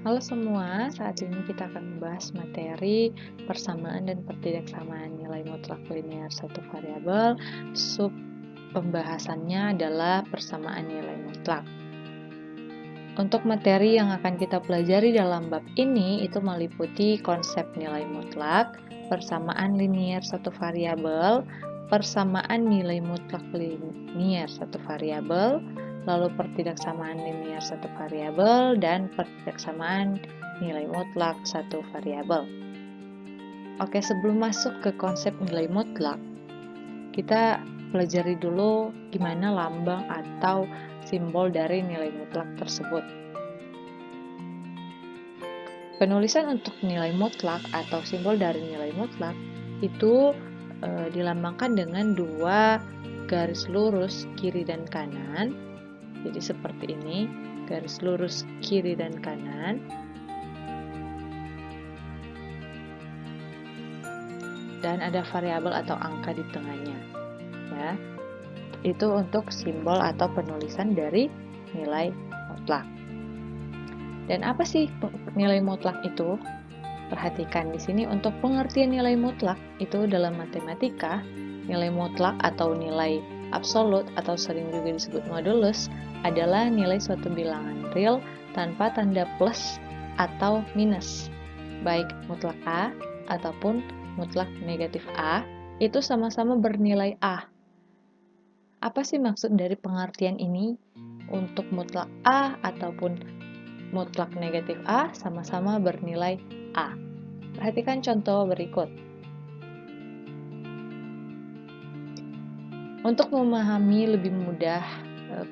Halo semua, saat ini kita akan membahas materi persamaan dan pertidaksamaan nilai mutlak linear satu variabel. Sub pembahasannya adalah persamaan nilai mutlak. Untuk materi yang akan kita pelajari dalam bab ini itu meliputi konsep nilai mutlak, persamaan linear satu variabel, persamaan nilai mutlak linear satu variabel, lalu pertidaksamaan linear satu variabel, dan pertidaksamaan nilai mutlak satu variabel. Oke, sebelum masuk ke konsep nilai mutlak, kita pelajari dulu gimana lambang atau simbol dari nilai mutlak tersebut. Penulisan untuk nilai mutlak atau simbol dari nilai mutlak itu dilambangkan dengan dua garis lurus kiri dan kanan. Jadi seperti ini, garis lurus kiri dan kanan. Dan ada variabel atau angka di tengahnya. Ya. Itu untuk simbol atau penulisan dari nilai mutlak. Dan apa sih nilai mutlak itu? Perhatikan di sini untuk pengertian nilai mutlak itu dalam matematika, nilai mutlak atau nilai absolut atau sering juga disebut modulus adalah nilai suatu bilangan real tanpa tanda plus atau minus. Baik mutlak A ataupun mutlak negatif A itu sama-sama bernilai A. Apa sih maksud dari pengertian ini? Untuk mutlak A ataupun mutlak negatif A sama-sama bernilai A. Perhatikan contoh berikut. Untuk memahami lebih mudah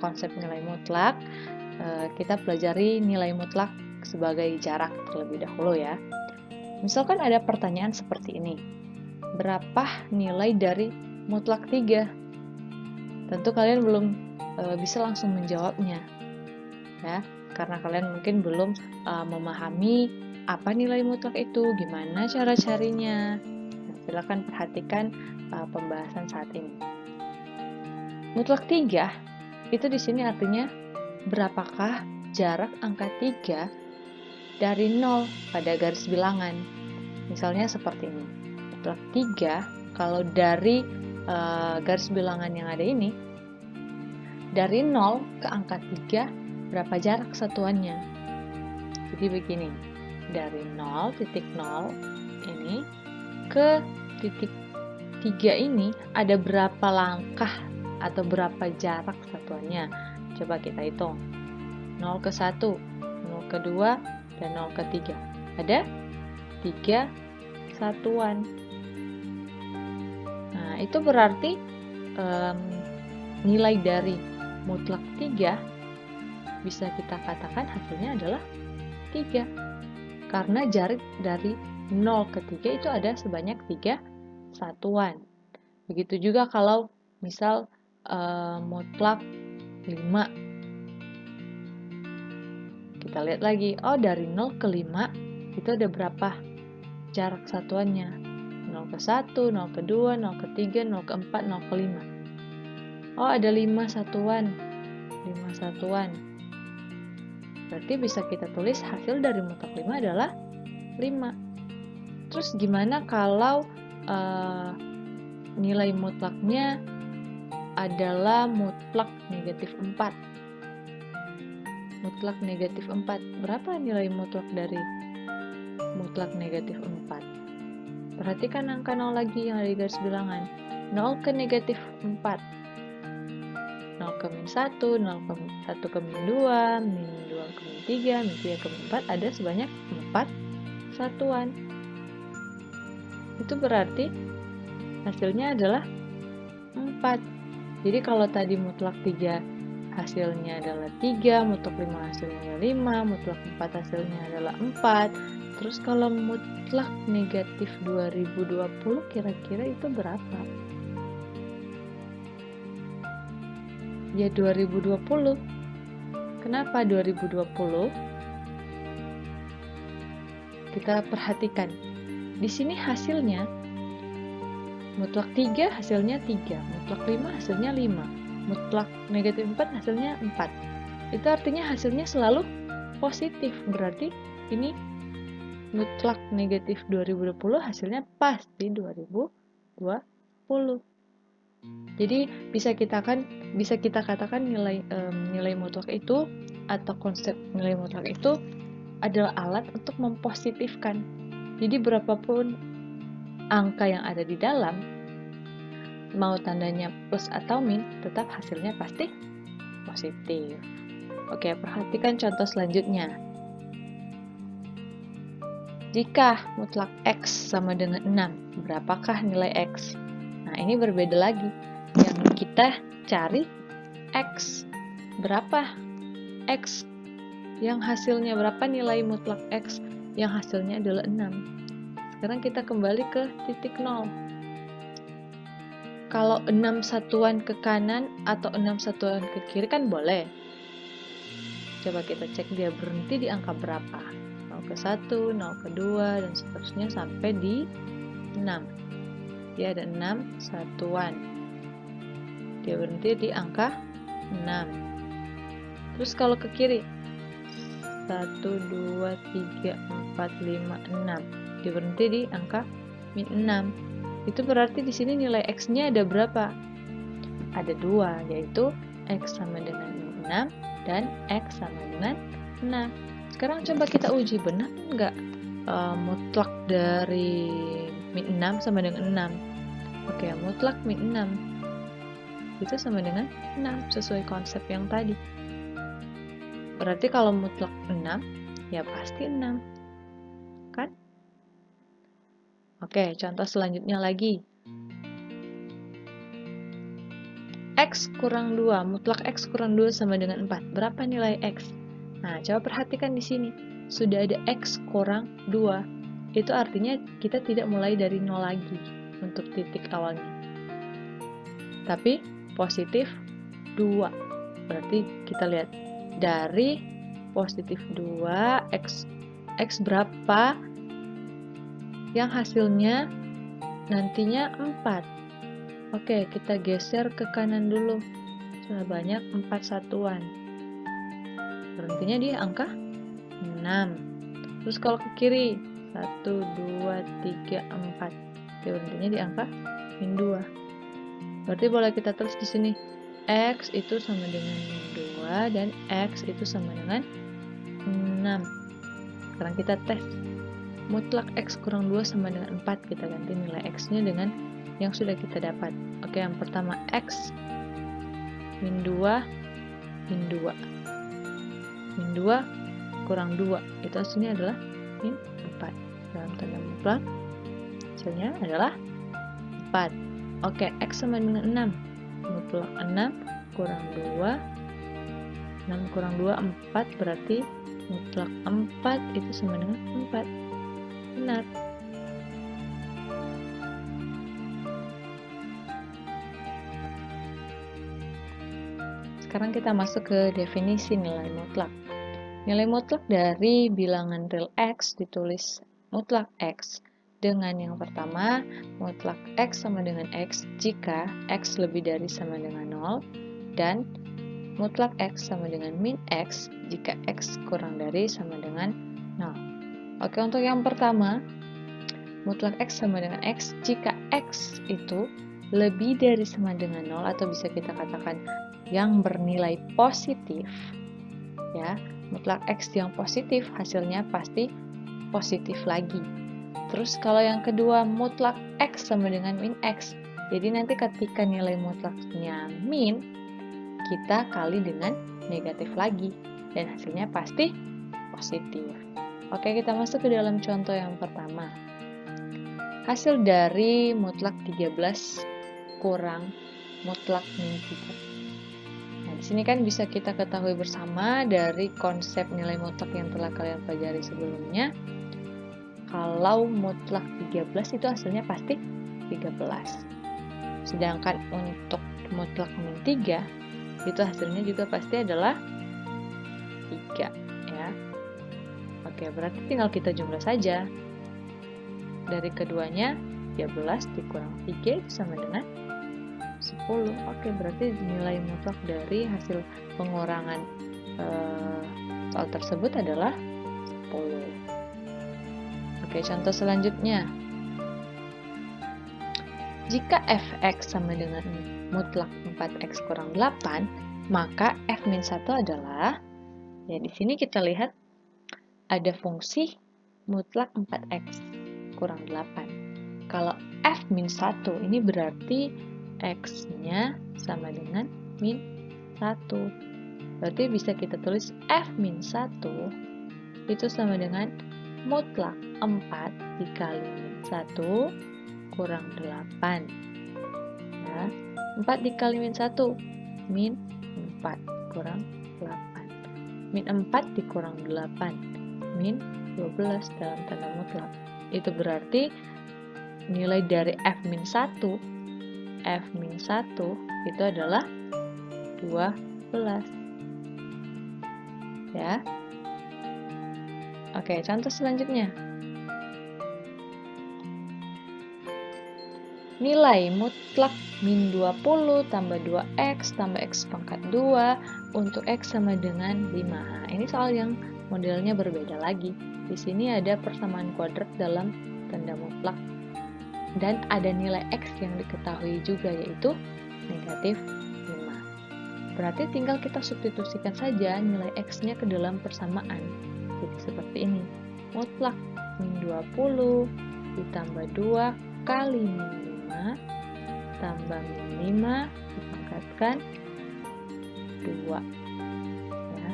konsep nilai mutlak, kita pelajari nilai mutlak sebagai jarak terlebih dahulu ya. Misalkan ada pertanyaan seperti ini. Berapa nilai dari mutlak 3? Tentu kalian belum bisa langsung menjawabnya, ya, karena kalian mungkin belum memahami apa nilai mutlak itu, gimana cara carinya. Nah, silakan perhatikan pembahasan saat ini. Mutlak 3 itu di sini artinya berapakah jarak angka 3 dari 0 pada garis bilangan. Misalnya seperti ini. Mutlak 3 kalau dari garis bilangan yang ada ini, dari 0 ke angka 3, berapa jarak satuannya? Jadi begini, dari 0, titik 0 ini ke titik 3 ini ada berapa langkah atau berapa jarak satuannya? Coba kita hitung. 0 ke 1, 0 ke 2, dan 0 ke 3. Ada 3 satuan. Nah, itu berarti nilai dari mutlak 3 bisa kita katakan hasilnya adalah 3. Karena jarak dari 0 ke 3 itu ada sebanyak 3 satuan. Begitu juga kalau misal mutlak 5. Kita lihat lagi, dari 0 ke 5 itu ada berapa jarak satuannya? 0 ke 1, 0 ke 2, 0 ke 3, 0 ke 4, 0 ke 5. Ada 5 satuan. 5 satuan. Berarti bisa kita tulis hasil dari mutlak 5 adalah 5. Terus gimana kalau nilai mutlaknya adalah mutlak negatif 4? Mutlak negatif 4. Berapa nilai mutlak dari mutlak negatif 4? Perhatikan angka 0 lagi yang ada di garis bilangan. 0 ke negatif 4. 0 ke min 1, 0 ke 1 ke min 2, min 2 ke min 3, min 3 ke min 4, ada sebanyak 4 satuan. Itu berarti hasilnya adalah 4. Jadi kalau tadi mutlak 3 hasilnya adalah 3, mutlak 5 hasilnya adalah 5, mutlak 4 hasilnya adalah 4. Terus kalau mutlak negatif 2020 kira-kira itu berapa? Ya 2020. Kenapa 2020? Kita perhatikan. Di sini hasilnya mutlak 3 hasilnya 3, mutlak 5 hasilnya 5, mutlak negatif 4 hasilnya 4. itu artinya hasilnya selalu positif. Berarti ini mutlak negatif 2020 hasilnya pasti 2020. Jadi bisa kita katakan nilai mutlak itu atau konsep nilai mutlak itu adalah alat untuk mempositifkan. Jadi berapapun angka yang ada di dalam, mau tandanya plus atau min, tetap hasilnya pasti positif. Oke, perhatikan contoh selanjutnya. Jika mutlak X sama dengan 6, berapakah nilai X? Nah, ini berbeda lagi. Yang kita cari X. Berapa X? Yang hasilnya berapa nilai mutlak X? Yang hasilnya adalah 6. Sekarang kita kembali ke titik 0. Kalau 6 satuan ke kanan atau 6 satuan ke kiri kan boleh. Coba kita cek dia berhenti di angka berapa. 0 ke 1, 0 ke 2, dan seterusnya sampai di 6. Dia ada 6 satuan. Dia berhenti di angka 6. Terus kalau ke kiri, 1, 2, 3, 4, 5, 6. Dia berhenti di angka min 6. Itu berarti di sini nilai X-nya ada berapa? Ada 2, yaitu X sama dengan min 6 dan X sama dengan 6. Sekarang coba kita uji, benar nggak mutlak dari min 6 sama dengan 6? Oke, mutlak min 6 itu sama dengan 6 sesuai konsep yang tadi. Berarti kalau mutlak 6 ya pasti 6, kan? Oke, contoh selanjutnya lagi. X kurang 2, mutlak X kurang 2 sama dengan 4. Berapa nilai X? Nah, coba perhatikan di sini. Sudah ada X kurang 2. Itu artinya kita tidak mulai dari 0 lagi untuk titik awalnya. Tapi positif 2. Berarti kita lihat dari positif 2, X berapa yang hasilnya nantinya 4. Oke, kita geser ke kanan dulu. Sudah banyak 4 satuan. Berhentinya di angka 6. Terus kalau ke kiri, 1, 2, 3, 4. Dia berhentinya di angka min 2. Berarti boleh kita tulis di sini. X itu sama dengan min 2 dan X itu sama dengan 6. Sekarang kita tes. Mutlak X kurang 2 sama dengan 4. Kita ganti nilai X-nya dengan yang sudah kita dapat. Oke, yang pertama X min 2 min 2. Min 2 kurang 2. Itu hasilnya adalah min 4. Dalam tanda mutlak, hasilnya adalah 4. Oke, X sama dengan 6. Mutlak 6 kurang 2. 6 kurang 2, 4. Berarti mutlak 4 itu sama dengan 4. Benar. Sekarang kita masuk ke definisi nilai mutlak. Nilai mutlak dari bilangan real X ditulis mutlak X dengan yang pertama, mutlak X sama dengan X jika X lebih dari sama dengan 0, dan mutlak X sama dengan min X jika X kurang dari sama dengan 0. Oke, untuk yang pertama, mutlak X sama dengan X jika X itu lebih dari sama dengan 0, atau bisa kita katakan yang bernilai positif, ya. Mutlak X yang positif hasilnya pasti positif lagi. Terus kalau yang kedua, mutlak X sama dengan min X. Jadi nanti ketika nilai mutlaknya min, kita kali dengan negatif lagi dan hasilnya pasti positif. Oke, kita masuk ke dalam contoh yang pertama. Hasil dari mutlak 13 kurang mutlak min 3. Nah, di sini kan bisa kita ketahui bersama dari konsep nilai mutlak yang telah kalian pelajari sebelumnya. Kalau mutlak 13 itu hasilnya pasti 13. Sedangkan untuk mutlak min 3 itu hasilnya juga pasti adalah 3, ya. Oke, berarti tinggal kita jumlah saja. Dari keduanya 13 dikurang 3 itu sama dengan 10. Oke, berarti nilai mutlak dari hasil pengurangan soal tersebut adalah 10. Oke, contoh selanjutnya. Jika fx sama dengan mutlak 4x kurang 8, maka f-1 adalah, ya di sini kita lihat ada fungsi mutlak 4x kurang 8. Kalau f-1 ini berarti x-nya sama dengan min 1. Berarti bisa kita tulis f-1 itu sama dengan mutlak 4 dikali min 1 kurang 8. Ya, 4 dikali min 1, min 4 kurang 8. Min 4 dikurang 8, min 12 dalam tanda mutlak. Itu berarti nilai dari f-1 itu adalah 12. Ya. Oke, contoh selanjutnya. Nilai mutlak min 20 tambah 2x tambah x pangkat 2 untuk x sama dengan 5. Nah, ini soal yang modelnya berbeda lagi. Di sini ada persamaan kuadrat dalam tanda mutlak dan ada nilai x yang diketahui juga, yaitu negatif 5. Berarti tinggal kita substitusikan saja nilai x-nya ke dalam persamaan. Jadi seperti ini. Mutlak min 20 ditambah 2 kali min 5 tambah min 5 dipangkatkan 2. Ya.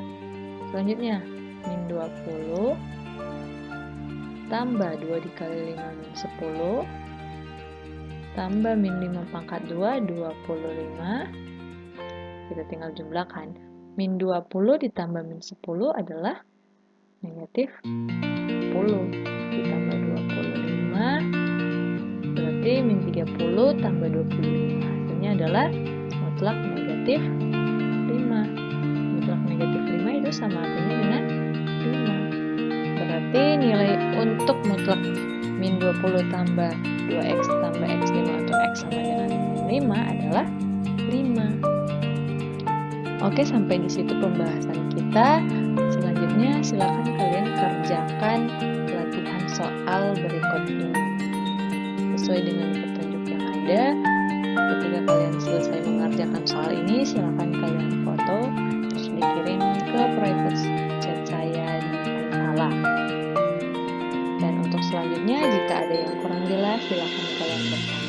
Selanjutnya, min 20 tambah 2 dikali 5 min 10 tambah min 5 pangkat 2, 25. Kita tinggal jumlahkan. Min 20 ditambah min 10 adalah negatif 10 ditambah 25 berarti min 30 tambah 25. Hasilnya adalah mutlak negatif 5. Mutlak negatif 5 itu sama artinya dengan 5. Berarti nilai untuk mutlak min 20 tambah 2x tambah x5 untuk x sama dengan 5 adalah 5. Oke, sampai di situ pembahasan kita. Selanjutnya silakan kalian kerjakan latihan soal berikutnya sesuai dengan petunjuk yang ada. Ketika kalian selesai mengerjakan soal ini, silakan kalian foto terus dikirim ke private chat saya di Salah. Dan untuk selanjutnya, jika ada yang kurang jelas, silakan kalian bertanya.